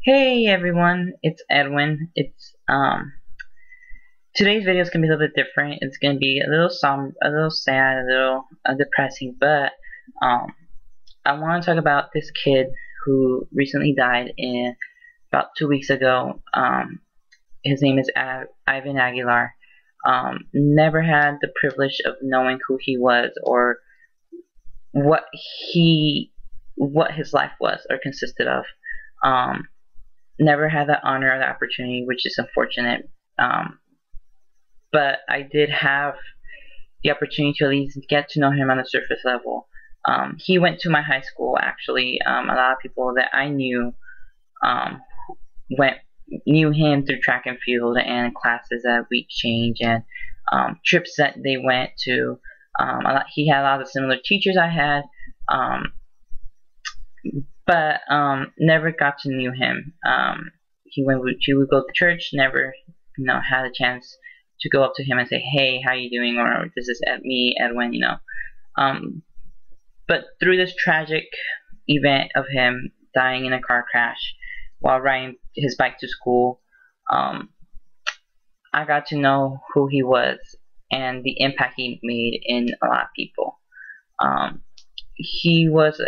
Hey everyone, it's Edwin. Today's video is gonna be a little bit different. It's gonna be a little a little sad, a little depressing, but um, I want to talk about this kid who recently died in about 2 weeks ago. His name is Ivan Aguilar. Never had the privilege of knowing who he was or what what his life was or consisted of. Um, Never had that honor or the opportunity, which is unfortunate. But I did have the opportunity to at least get to know him on a surface level. He went to my high school, actually. A lot of people that I knew um, went knew him through track and field and classes at week change and trips that they went to. He had a lot of similar teachers I had, but never got to know him. He would go to church, never had a chance to go up to him and say, hey, how you doing, or this is me, Edwin, but through this tragic event of him dying in a car crash while riding his bike to school, I got to know who he was and the impact he made in a lot of people. He was,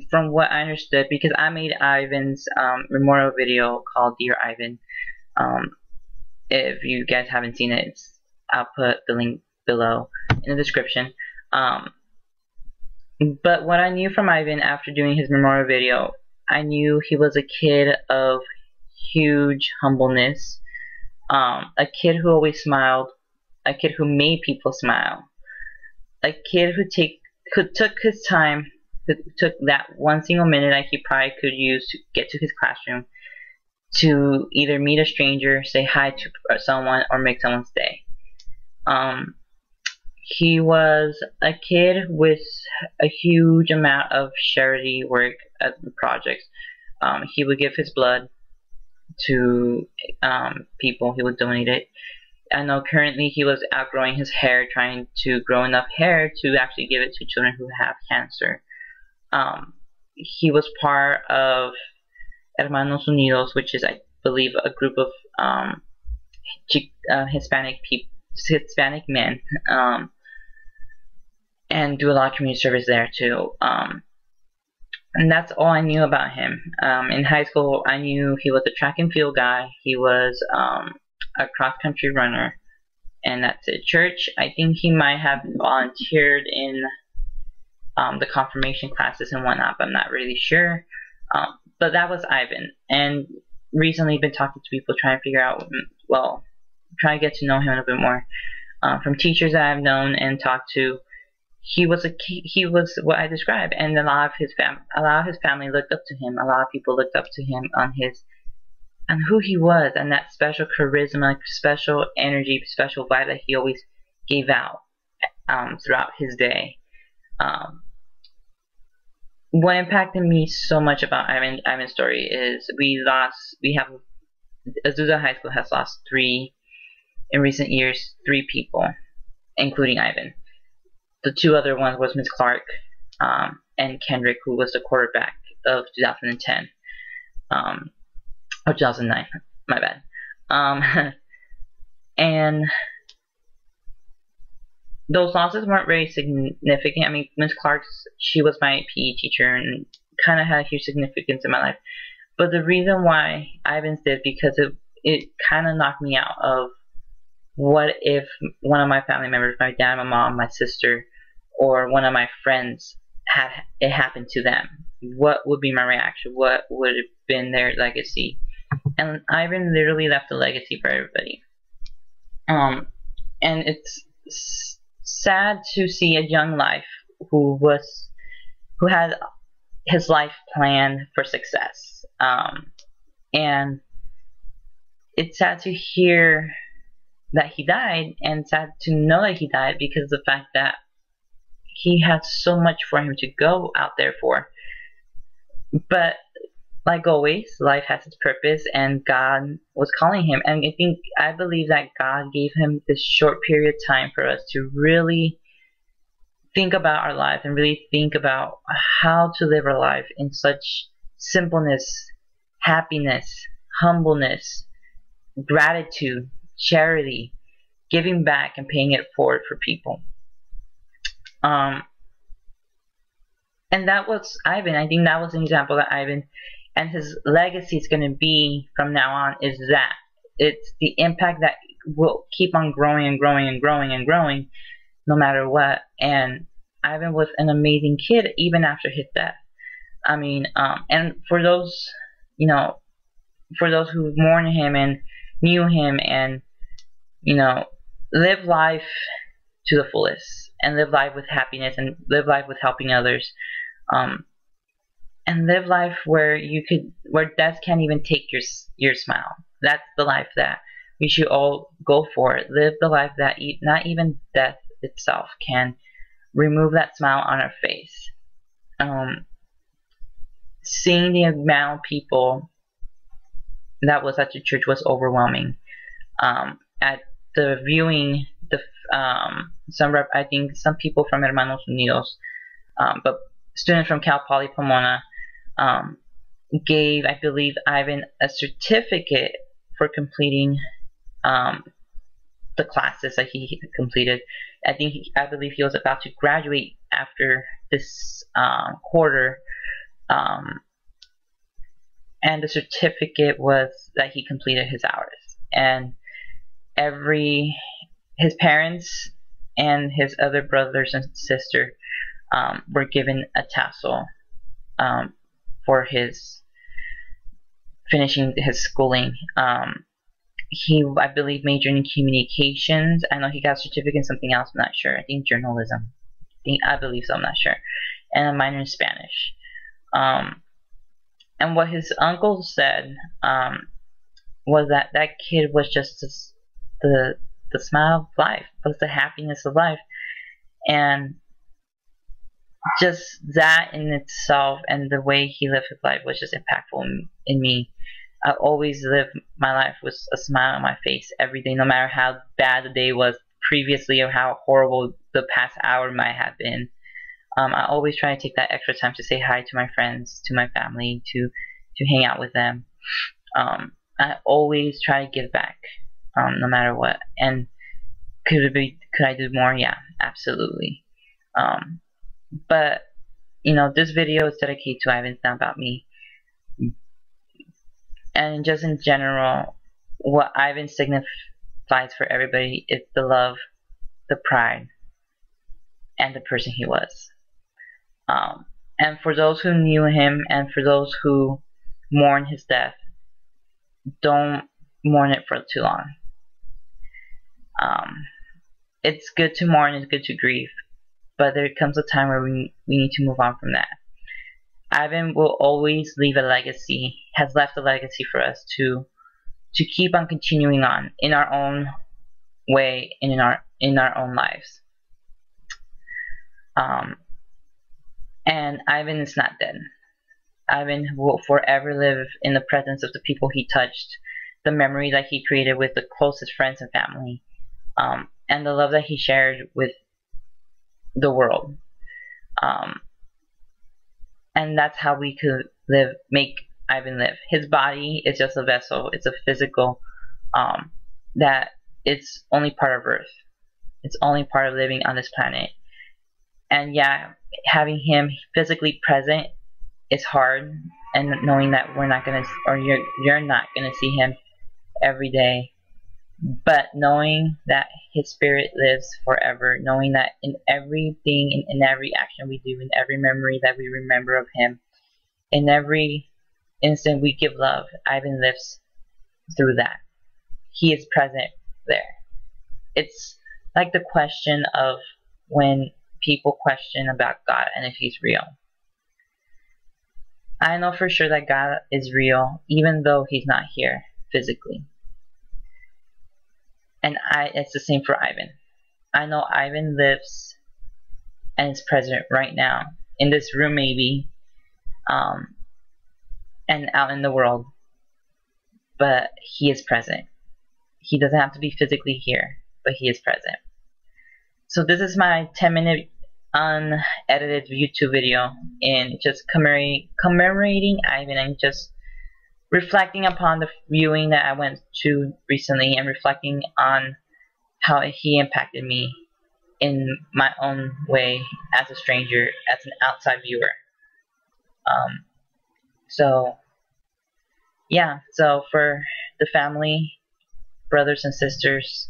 from what I understood, because I made Ivan's memorial video called Dear Ivan. If you guys haven't seen it, I'll put the link below in the description. But what I knew from Ivan after doing his memorial video, I knew he was a kid of huge humbleness, a kid who always smiled, a kid who made people smile, a kid who took his time, who took that one single minute that he probably could use to get to his classroom to either meet a stranger, say hi to someone, or make someone's day. He was a kid with a huge amount of charity work at the projects. He would give his blood to people. He would donate it. I know currently he was outgrowing his hair, trying to grow enough hair to actually give it to children who have cancer. He was part of Hermanos Unidos, which is, I believe, a group of Hispanic men, and do a lot of community service there too. And that's all I knew about him. In high school, I knew he was a track and field guy. He was a cross-country runner, and that's it. Church, I think he might have volunteered in the confirmation classes and whatnot, but I'm not really sure. But that was Ivan, and recently been talking to people trying to figure out, well, trying to get to know him a little bit more. From teachers that I've known and talked to, he was what I described, and a lot of his family looked up to him. A lot of people looked up to him on who he was, and that special charisma, special energy, special vibe that he always gave out throughout his day. What impacted me so much about Ivan's story is Azusa High School has lost in recent years, 3 people, including Ivan. The 2 other ones was Miss Clark and Kendrick, who was the quarterback of 2010. Or 2009, my bad. And those losses weren't very significant. I mean, Miss Clark, she was my PE teacher and kind of had a huge significance in my life. But the reason why Ivan's did, because it kind of knocked me out of what if one of my family members, my dad, my mom, my sister, or one of my friends had it happen to them. What would be my reaction? What would have been their legacy? And Ivan literally left a legacy for everybody. And it's sad to see a young life who had his life planned for success. And it's sad to hear that he died, and sad to know that he died, because of the fact that he had so much for him to go out there for. But like always, life has its purpose, and God was calling him. And I believe that God gave him this short period of time for us to really think about our lives and really think about how to live our life in such simpleness, happiness, humbleness, gratitude, charity, giving back, and paying it forward for people. And that was Ivan. I think that was an example that Ivan and his legacy is going to be from now on, is that it's the impact that will keep on growing and growing and growing and growing no matter what. And Ivan was an amazing kid even after his death. I mean, and for those, you know, for those who mourn him and knew him, and, you know, live life to the fullest and live life with happiness and live life with helping others, and live life where death can't even take your smile. That's the life that we should all go for. Live the life that not even death itself can remove that smile on our face. Seeing the amount of people that was at the church was overwhelming. At the viewing, I think some people from Hermanos Unidos, but students from Cal Poly Pomona, gave, I believe, Ivan a certificate for completing the classes that he completed. I believe he was about to graduate after this quarter, and the certificate was that he completed his hours. And his parents and his other brothers and sister were given a tassel for his finishing his schooling. He, I believe, majored in communications. I know he got a certificate in something else, I'm not sure. I think journalism. I believe so, I'm not sure. And a minor in Spanish. And what his uncle said was that kid was just the smile of life, was the happiness of life. And just that in itself, and the way he lived his life, was just impactful in me. I always live my life with a smile on my face every day, no matter how bad the day was previously or how horrible the past hour might have been. I always try to take that extra time to say hi to my friends, to my family, to hang out with them. I always try to give back, no matter what. And could I do more? Yeah, absolutely. But you know, this video is dedicated to Ivan. It's not about me. And just in general, what Ivan signifies for everybody is the love, the pride, and the person he was. And for those who knew him, and for those who mourn his death, don't mourn it for too long. It's good to mourn, it's good to grieve, but there comes a time where we need to move on from that. Ivan will always leave a legacy, has left a legacy for us to keep on continuing on in our own way and in our own lives. And Ivan is not dead. Ivan will forever live in the presence of the people he touched, the memory that he created with the closest friends and family, and the love that he shared with the world. And that's how we could make Ivan live. His body is just a vessel. It's a physical, that it's only part of Earth. It's only part of living on this planet. And yeah, having him physically present is hard, and knowing that we're not gonna, or you're not gonna see him every day. But knowing that his spirit lives forever, knowing that in everything, in every action we do, in every memory that we remember of him, in every instant we give love, Ivan lives through that. He is present there. It's like the question of when people question about God and if he's real. I know for sure that God is real, even though he's not here physically. And it's the same for Ivan. I know Ivan lives and is present right now, in this room maybe, and out in the world. But he is present. He doesn't have to be physically here, but he is present. So this is my 10-minute unedited YouTube video in just commemorating Ivan, and just reflecting upon the viewing that I went to recently and reflecting on how he impacted me in my own way as a stranger, as an outside viewer. Um, so, yeah, so for the family, brothers and sisters,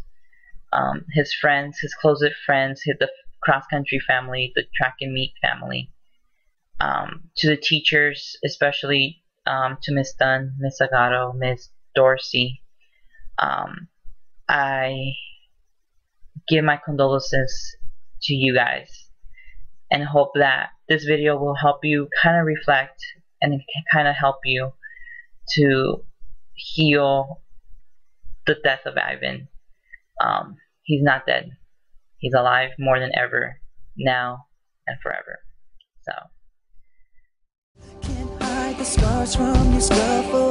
his friends, his closest friends, the cross country family, the track and meet family, to the teachers, especially to Miss Dunn, Miss Agaro, Miss Dorsey. I give my condolences to you guys and hope that this video will help you kind of reflect and kind of help you to heal the death of Ivan. He's not dead. He's alive more than ever, now and forever. So. Can't hide the scars from your scuffle.